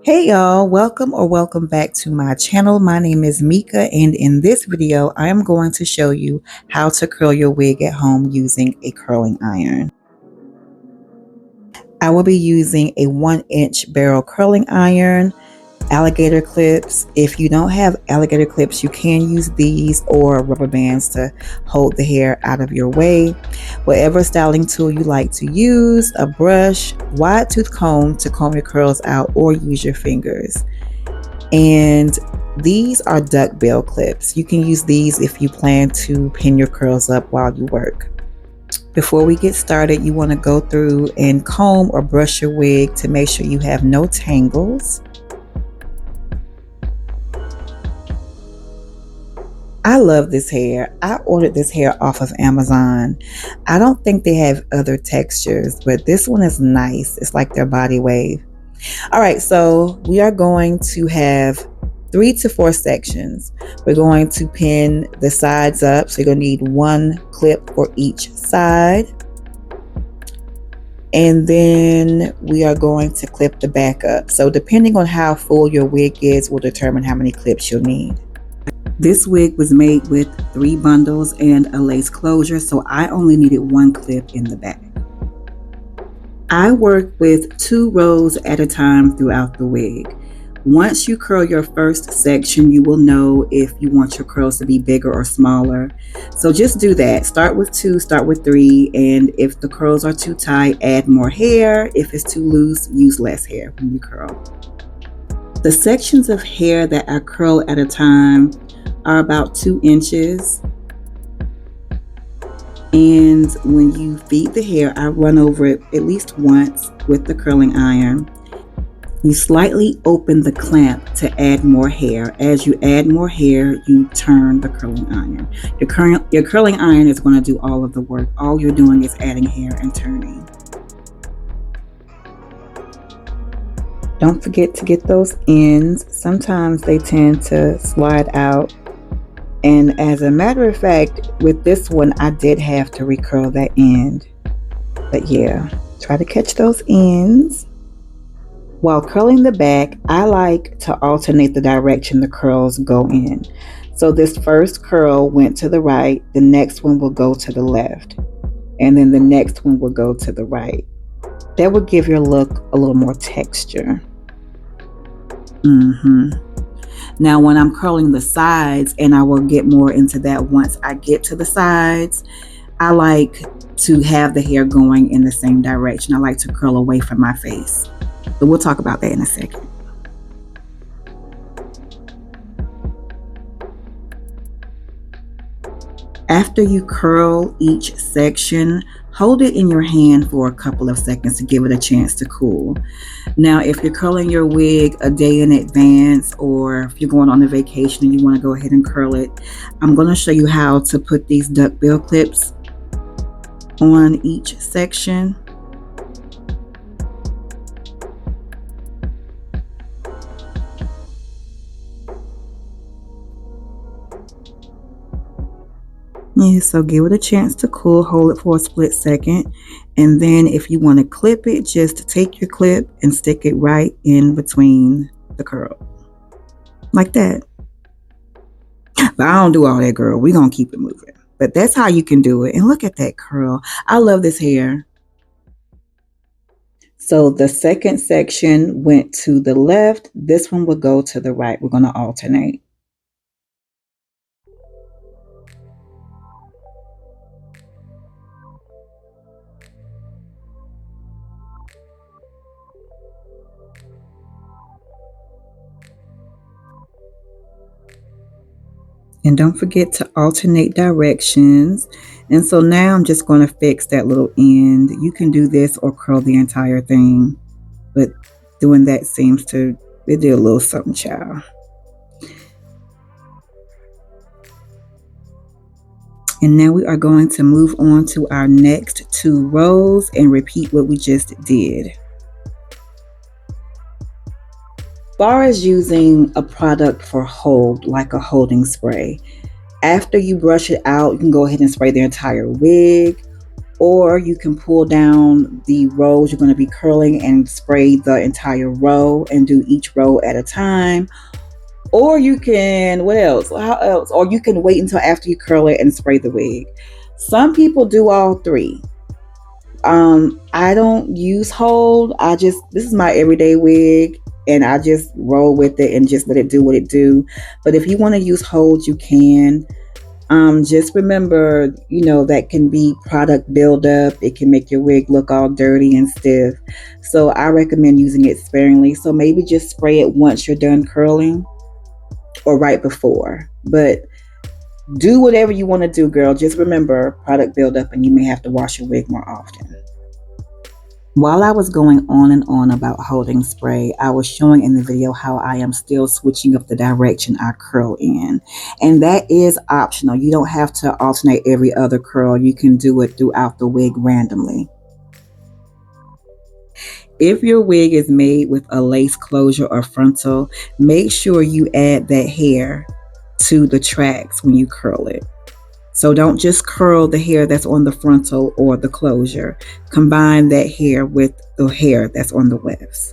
Hey y'all, welcome back to my channel. My name is Mika, and in this video I am going to show you how to curl your wig at home using a curling iron. I will be using a 1-inch barrel curling iron, alligator clips. If you don't have alligator clips, you can use these or rubber bands to hold the hair out of your way. Whatever styling tool you like to use, a brush, wide tooth comb to comb your curls out, or use your fingers. And these are duckbill clips. You can use these if you plan to pin your curls up while you work. Before we get started, you want to go through and comb or brush your wig to make sure you have no tangles. I love this hair. I ordered this hair off of Amazon. I don't think they have other textures, but this one is nice. It's like their body wave. All right, so we are going to have 3 to 4 sections. We're going to pin the sides up, so you're going to need 1 clip for each side. And then we are going to clip the back up. So depending on how full your wig is will determine how many clips you'll need. This wig was made with 3 bundles and a lace closure, so I only needed 1 clip in the back. I work with 2 rows at a time throughout the wig. Once you curl your first section, you will know if you want your curls to be bigger or smaller. So just do that. Start with 2, start with 3, and if the curls are too tight, add more hair. If it's too loose, use less hair when you curl. The sections of hair that I curl at a time are about 2 inches. And when you feed the hair, I run over it at least once with the curling iron. You slightly open the clamp to add more hair. As you add more hair, you turn the curling iron. Your curling iron is going to do all of the work. All you're doing is adding hair and turning. Don't forget to get those ends. Sometimes they tend to slide out. And as a matter of fact, with this one, I did have to recurl that end. But yeah, try to catch those ends. While curling the back, I like to alternate the direction the curls go in. So this first curl went to the right, the next one will go to the left, and then the next one will go to the right. That would give your look a little more texture. Now when I'm curling the sides, and I will get more into that once I get to the sides, I like to have the hair going in the same direction. I like to curl away from my face. But we'll talk about that in a second. After you curl each section, hold it in your hand for a couple of seconds to give it a chance to cool. Now, if you're curling your wig a day in advance, or if you're going on a vacation and you want to go ahead and curl it, I'm going to show you how to put these duckbill clips on each section. Yeah, so give it a chance to cool, hold it for a split second, and then if you want to clip it, just take your clip and stick it right in between the curl, like that. But I don't do all that, girl. We're going to keep it moving. But that's how you can do it. And look at that curl. I love this hair. So the second section went to the left. This one will go to the right. We're going to alternate. And don't forget to alternate directions. And so now I'm just going to fix that little end. You can do this or curl the entire thing, but doing that seems to, it did a little something, child. And now we are going to move on to our next 2 rows and repeat what we just did. As far as using a product for hold, like a holding spray, after you brush it out, you can go ahead and spray the entire wig, Or you can pull down the rows you're going to be curling and spray the entire row and do each row at a time. Or you can, what else? How else? Or you can wait until after you curl it and spray the wig. Some people do all three. I don't use hold. This is my everyday wig and I just roll with it and just let it do what it do. But if you want to use hold, you can. Just remember, that can be product buildup. It can make your wig look all dirty and stiff. So I recommend using it sparingly. So maybe just spray it once you're done curling or right before. But do whatever you want to do, girl. Just remember product buildup and you may have to wash your wig more often. While I was going on and on about holding spray, I was showing in the video how I am still switching up the direction I curl in. And that is optional. You don't have to alternate every other curl. You can do it throughout the wig randomly. If your wig is made with a lace closure or frontal, make sure you add that hair to the tracks when you curl it. So don't just curl the hair that's on the frontal or the closure. Combine that hair with the hair that's on the wefts.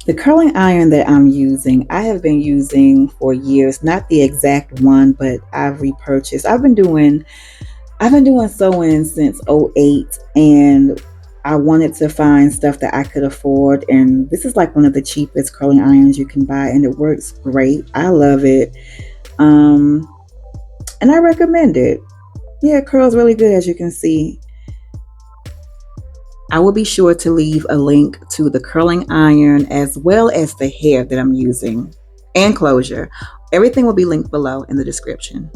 The curling iron that I'm using, I have been using for years. Not the exact one, but I've repurchased. I've been doing sewing since '08, and I wanted to find stuff that I could afford. And this is like one of the cheapest curling irons you can buy, and it works great. I love it. And I recommend it. Yeah, it curls really good, as you can see. I will be sure to leave a link to the curling iron as well as the hair that I'm using and closure. Everything will be linked below in the description.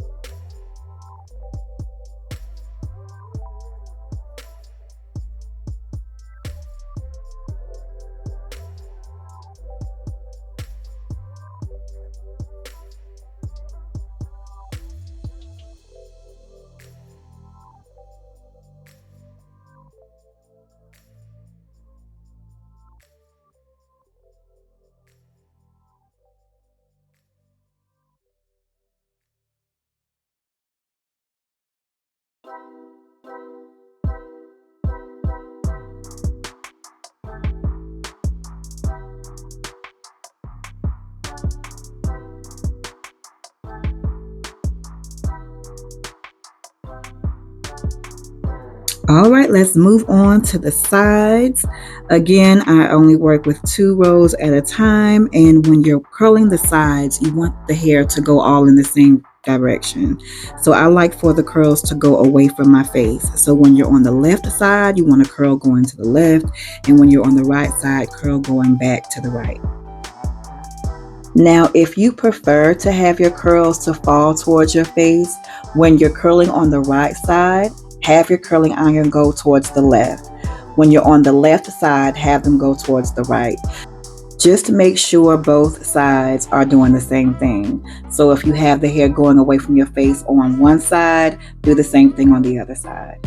All right, let's move on to the sides. Again, I only work with 2 rows at a time, and when you're curling the sides, you want the hair to go all in the same direction. So I like for the curls to go away from my face. So when you're on the left side, you want to curl going to the left, and when you're on the right side, curl going back to the right. Now, if you prefer to have your curls to fall towards your face, when you're curling on the right side, have your curling iron go towards the left. When you're on the left side, have them go towards the right. Just to make sure both sides are doing the same thing. So if you have the hair going away from your face on one side, do the same thing on the other side.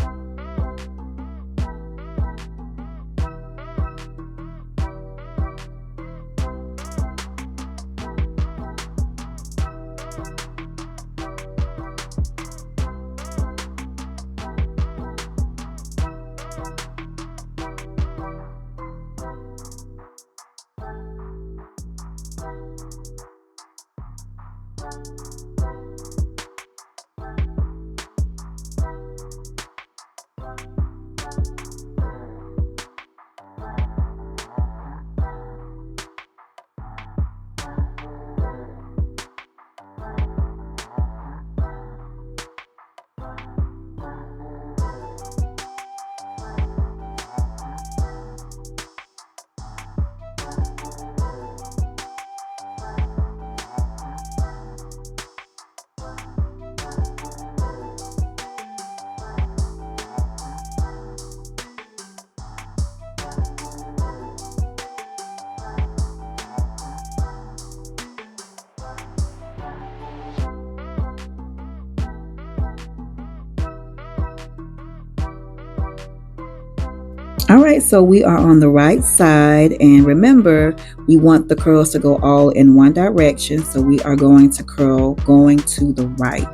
All right, so we are on the right side, and remember, we want the curls to go all in one direction, so we are going to curl going to the right.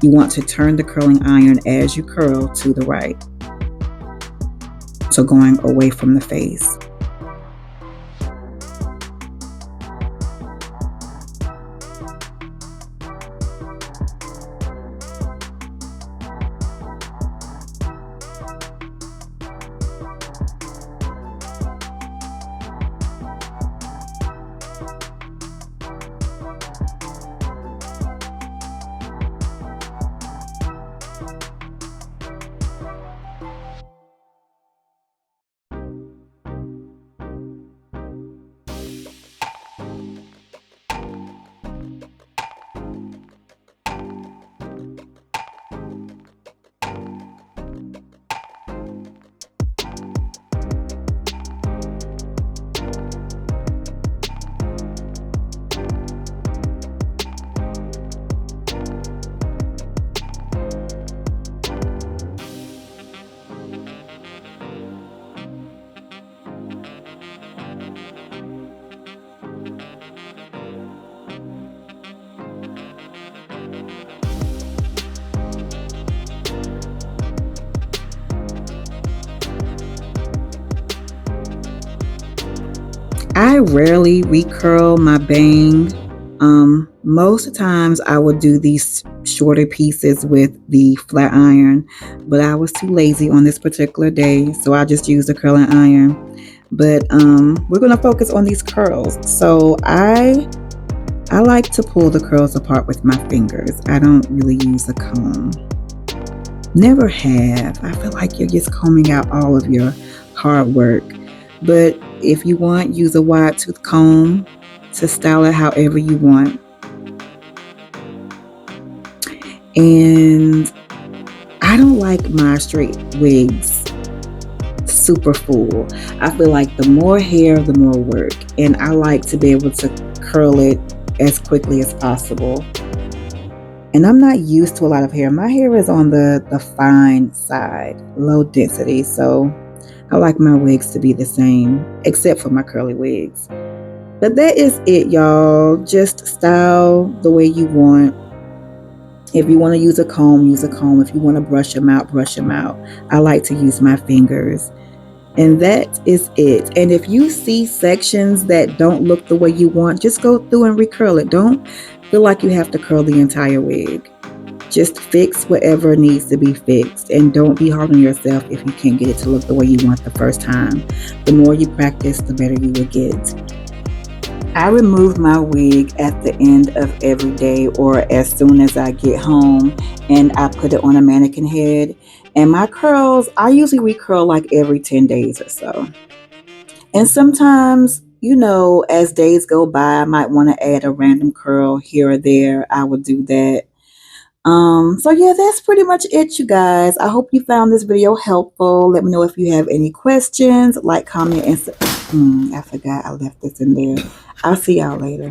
You want to turn the curling iron as you curl to the right. So going away from the face. I rarely recurl my bang. Most of the times I would do these shorter pieces with the flat iron, but I was too lazy on this particular day, so I just used the curling iron. But we're gonna focus on these curls. So I like to pull the curls apart with my fingers. I don't really use a comb. Never have. I feel like you're just combing out all of your hard work. But if you want, use a wide tooth comb to style it however you want. And I don't like my straight wigs super full. I feel like the more hair, the more work. And I like to be able to curl it as quickly as possible. And I'm not used to a lot of hair. My hair is on the fine side, low density. So I like my wigs to be the same, except for my curly wigs. But that is it, y'all. Just style the way you want. If you want to use a comb, use a comb. If you want to brush them out, brush them out. I like to use my fingers. And that is it. And if you see sections that don't look the way you want, just go through and recurl it. Don't feel like you have to curl the entire wig. Just fix whatever needs to be fixed, and don't be hard on yourself if you can't get it to look the way you want the first time. The more you practice, the better you will get. I remove my wig at the end of every day or as soon as I get home, and I put it on a mannequin head. And my curls, I usually recurl like every 10 days or so. And sometimes, as days go by, I might want to add a random curl here or there. I will do that. So yeah, that's pretty much it, you guys. I hope you found this video helpful. Let me know if you have any questions. Like, comment, and I forgot I left this in there. I'll see y'all later.